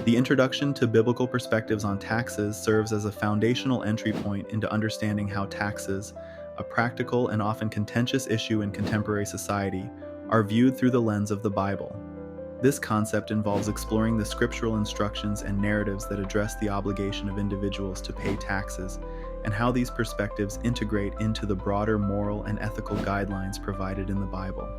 The introduction to biblical perspectives on taxes serves as a foundational entry point into understanding how taxes, a practical and often contentious issue in contemporary society, are viewed through the lens of the Bible. This concept involves exploring the scriptural instructions and narratives that address the obligation of individuals to pay taxes, and how these perspectives integrate into the broader moral and ethical guidelines provided in the Bible.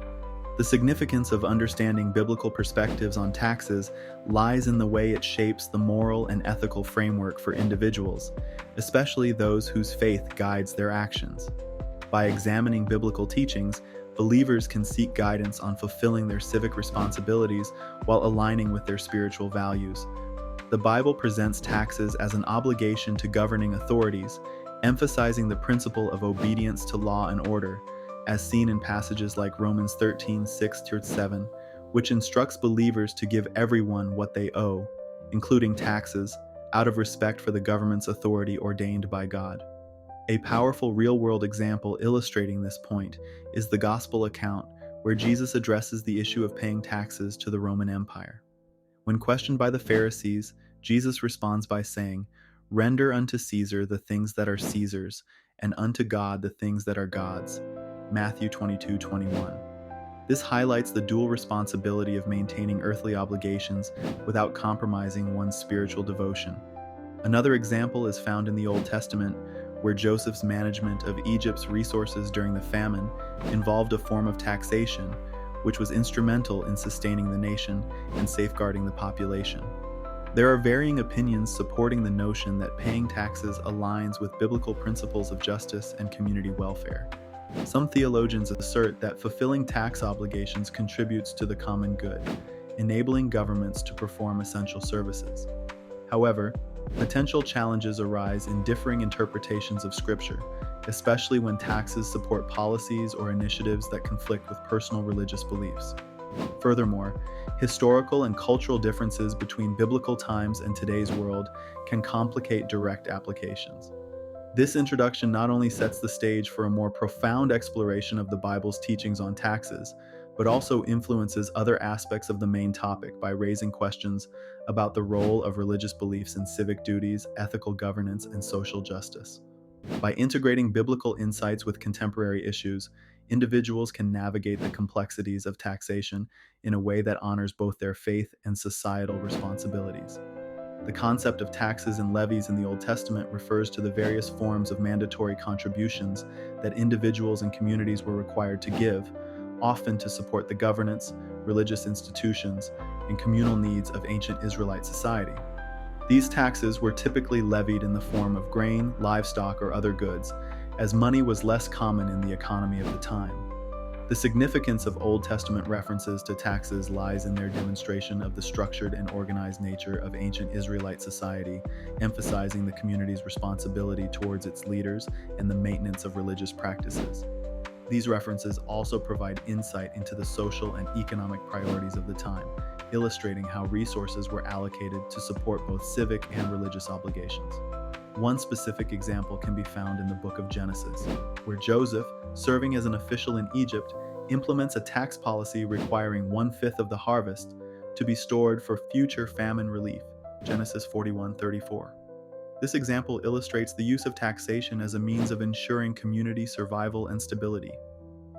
The significance of understanding biblical perspectives on taxes lies in the way it shapes the moral and ethical framework for individuals, especially those whose faith guides their actions. By examining biblical teachings, believers can seek guidance on fulfilling their civic responsibilities while aligning with their spiritual values. The Bible presents taxes as an obligation to governing authorities, emphasizing the principle of obedience to law and order, as seen in passages like Romans 13:6-7, which instructs believers to give everyone what they owe, including taxes, out of respect for the government's authority ordained by God. A powerful real-world example illustrating this point is the Gospel account, where Jesus addresses the issue of paying taxes to the Roman Empire. When questioned by the Pharisees, Jesus responds by saying, "Render unto Caesar the things that are Caesar's, and unto God the things that are God's." Matthew 22:21. This highlights the dual responsibility of maintaining earthly obligations without compromising one's spiritual devotion. Another example is found in the Old Testament, where Joseph's management of Egypt's resources during the famine involved a form of taxation, which was instrumental in sustaining the nation and safeguarding the population. There are varying opinions supporting the notion that paying taxes aligns with biblical principles of justice and community welfare. Some theologians assert that fulfilling tax obligations contributes to the common good, enabling governments to perform essential services. However, potential challenges arise in differing interpretations of Scripture, especially when taxes support policies or initiatives that conflict with personal religious beliefs. Furthermore, historical and cultural differences between biblical times and today's world can complicate direct applications. This introduction not only sets the stage for a more profound exploration of the Bible's teachings on taxes, but also influences other aspects of the main topic by raising questions about the role of religious beliefs in civic duties, ethical governance, and social justice. By integrating biblical insights with contemporary issues, individuals can navigate the complexities of taxation in a way that honors both their faith and societal responsibilities. The concept of taxes and levies in the Old Testament refers to the various forms of mandatory contributions that individuals and communities were required to give, often to support the governance, religious institutions, and communal needs of ancient Israelite society. These taxes were typically levied in the form of grain, livestock, or other goods, as money was less common in the economy of the time. The significance of Old Testament references to taxes lies in their demonstration of the structured and organized nature of ancient Israelite society, emphasizing the community's responsibility towards its leaders and the maintenance of religious practices. These references also provide insight into the social and economic priorities of the time, illustrating how resources were allocated to support both civic and religious obligations. One specific example can be found in the book of Genesis, where Joseph, serving as an official in Egypt, implements a tax policy requiring 1/5 of the harvest to be stored for future famine relief, Genesis 41:34. This example illustrates the use of taxation as a means of ensuring community survival and stability.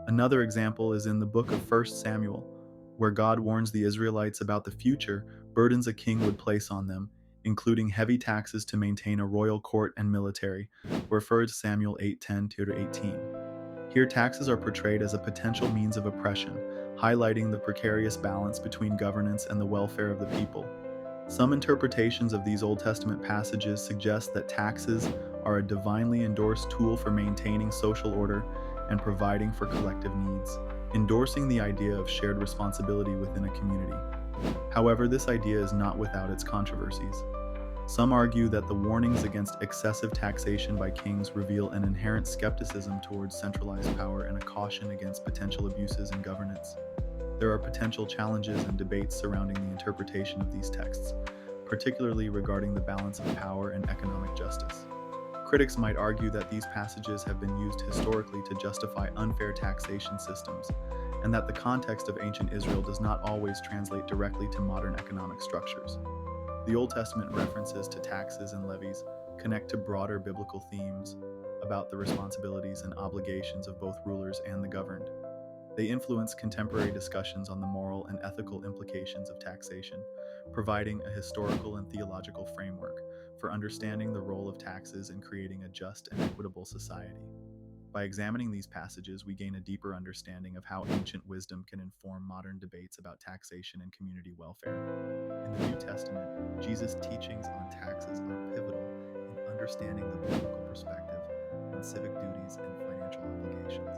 Another example is in the book of 1 Samuel, where God warns the Israelites about the future burdens a king would place on them, including heavy taxes to maintain a royal court and military, referred to Samuel 8:10-18. Here, taxes are portrayed as a potential means of oppression, highlighting the precarious balance between governance and the welfare of the people. Some interpretations of these Old Testament passages suggest that taxes are a divinely endorsed tool for maintaining social order and providing for collective needs, endorsing the idea of shared responsibility within a community. However, this idea is not without its controversies. Some argue that the warnings against excessive taxation by kings reveal an inherent skepticism towards centralized power and a caution against potential abuses in governance. There are potential challenges and debates surrounding the interpretation of these texts, particularly regarding the balance of power and economic justice. Critics might argue that these passages have been used historically to justify unfair taxation systems, and that the context of ancient Israel does not always translate directly to modern economic structures. The Old Testament references to taxes and levies connect to broader biblical themes about the responsibilities and obligations of both rulers and the governed. They influence contemporary discussions on the moral and ethical implications of taxation, providing a historical and theological framework for understanding the role of taxes in creating a just and equitable society. By examining these passages, we gain a deeper understanding of how ancient wisdom can inform modern debates about taxation and community welfare. In the New Testament, Jesus' teachings on taxes are pivotal in understanding the biblical perspective on civic duties and financial obligations.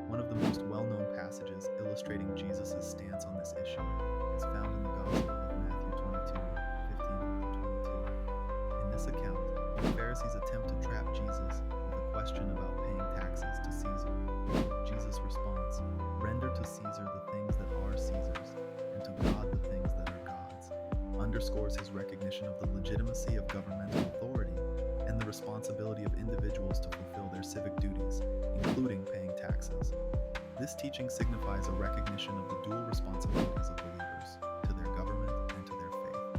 One of the most well-known passages illustrating Jesus' stance on this issue is found in the Gospel of Matthew 22:15-22. In this account, the Pharisees attempt to trap Jesus with a question about paying taxes to Caesar. Jesus responds, "Render to Caesar the things that are Caesar's, and to God the things that are God's," underscores his recognition of the legitimacy of governmental authority and the responsibility of individuals to fulfill their civic duties, including paying taxes. This teaching signifies a recognition of the dual responsibilities of believers to their government and to their faith.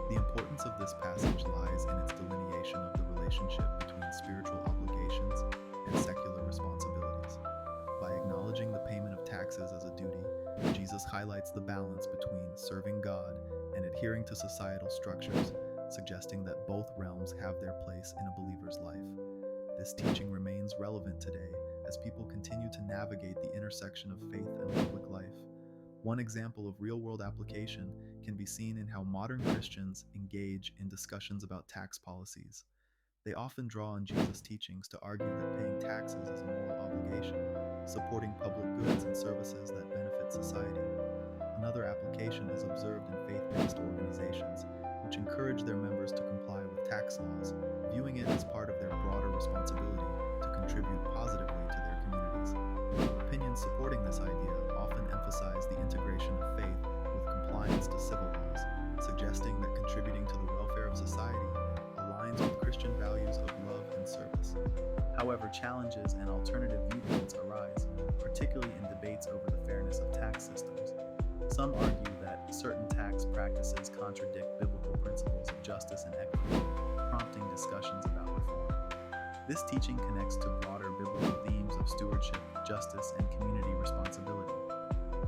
The importance of this passage lies in its delineation of the relationship between spiritual obligations and secular responsibilities. By acknowledging the payment of taxes as a duty, Jesus highlights the balance between serving God and adhering to societal structures, suggesting that both realms have their place in a believer's life. This teaching remains relevant today as people continue to navigate the intersection of faith and public life. One example of real-world application can be seen in how modern Christians engage in discussions about tax policies. They often draw on Jesus' teachings to argue that paying taxes is a moral obligation, supporting public goods and services that benefit society. Another application is observed in faith-based organizations, which encourage their members to comply with tax laws, viewing it as part of their broader responsibility to contribute positively to their communities. Opinions supporting this idea often emphasize the integration of faith with compliance to civil laws, suggesting that contributing to the welfare of society aligns with Christian values of love and service. However, challenges and alternative viewpoints arise, particularly in debates over the fairness of tax systems. Some argue that certain tax practices contradict biblical principles of justice and equity, prompting discussions about reform. This teaching connects to broader biblical themes of stewardship, justice, and community responsibility.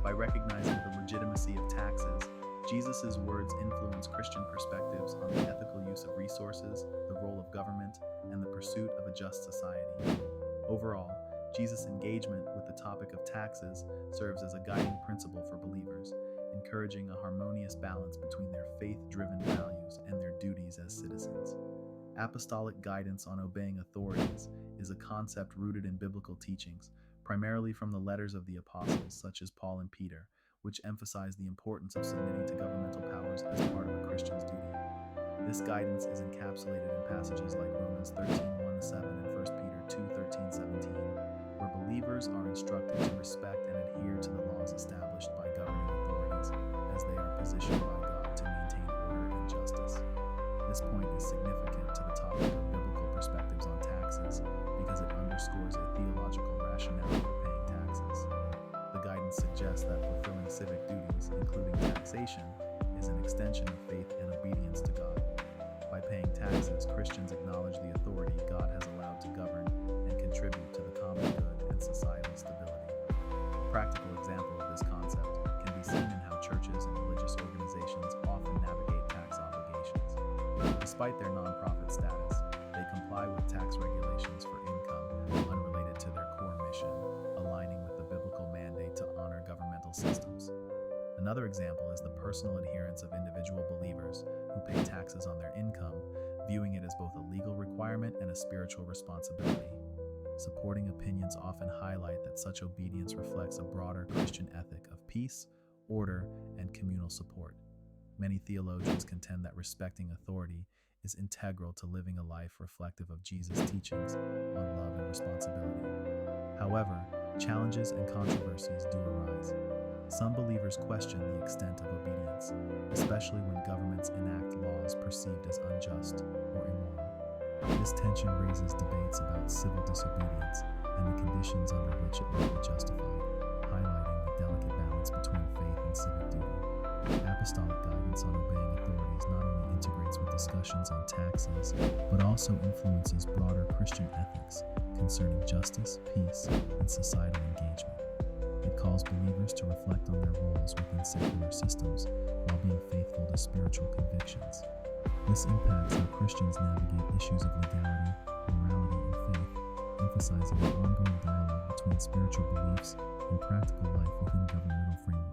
By recognizing the legitimacy of taxes, Jesus' words influence Christian perspectives on the ethical use of resources, the role of government, and the pursuit of a just society. Overall, Jesus' engagement with the topic of taxes serves as a guiding principle for believers, encouraging a harmonious balance between their faith-driven values and their duties as citizens. Apostolic guidance on obeying authorities is a concept rooted in biblical teachings, primarily from the letters of the apostles such as Paul and Peter, which emphasize the importance of submitting to governmental powers as part of a Christian's duty. This guidance is encapsulated in passages like Romans 13:1-7 and 1 Peter 2:13-17, where believers are instructed to respect and adhere to the laws established by governing authorities as they are positioned by God to maintain order and justice. This point is significant to the topic of biblical perspectives on taxes because it underscores a theological rationale for paying taxes. The guidance suggests that fulfilling civic duties, including taxation, is an extension of faith and obedience to God. By paying taxes, Christians acknowledge the authority God has allowed to govern and contribute to the common good and societal stability. A practical example of this concept can be seen in how churches and religious organizations often navigate tax obligations. Despite their nonprofit status, they comply with tax regulations for income unrelated to their core mission, aligning with the biblical mandate to honor governmental systems. Another example is the personal adherence of individual believers who pay taxes on their income, viewing it as both a legal requirement and a spiritual responsibility. Supporting opinions often highlight that such obedience reflects a broader Christian ethic of peace, order, and communal support. Many theologians contend that respecting authority is integral to living a life reflective of Jesus' teachings on love and responsibility. However, challenges and controversies do arise. Some believers question the extent of obedience, especially when governments enact laws perceived as unjust or immoral. This tension raises debates about civil disobedience and the conditions under which it may be justified, highlighting the delicate balance between faith and civic duty. Apostolic guidance on obeying authorities not only integrates with discussions on taxes, but also influences broader Christian ethics concerning justice, peace, and societal engagement. It calls believers to reflect on their roles within secular systems while being faithful to spiritual convictions. This impacts how Christians navigate issues of legality, morality, and faith, emphasizing an ongoing dialogue between spiritual beliefs and practical life within governmental frameworks.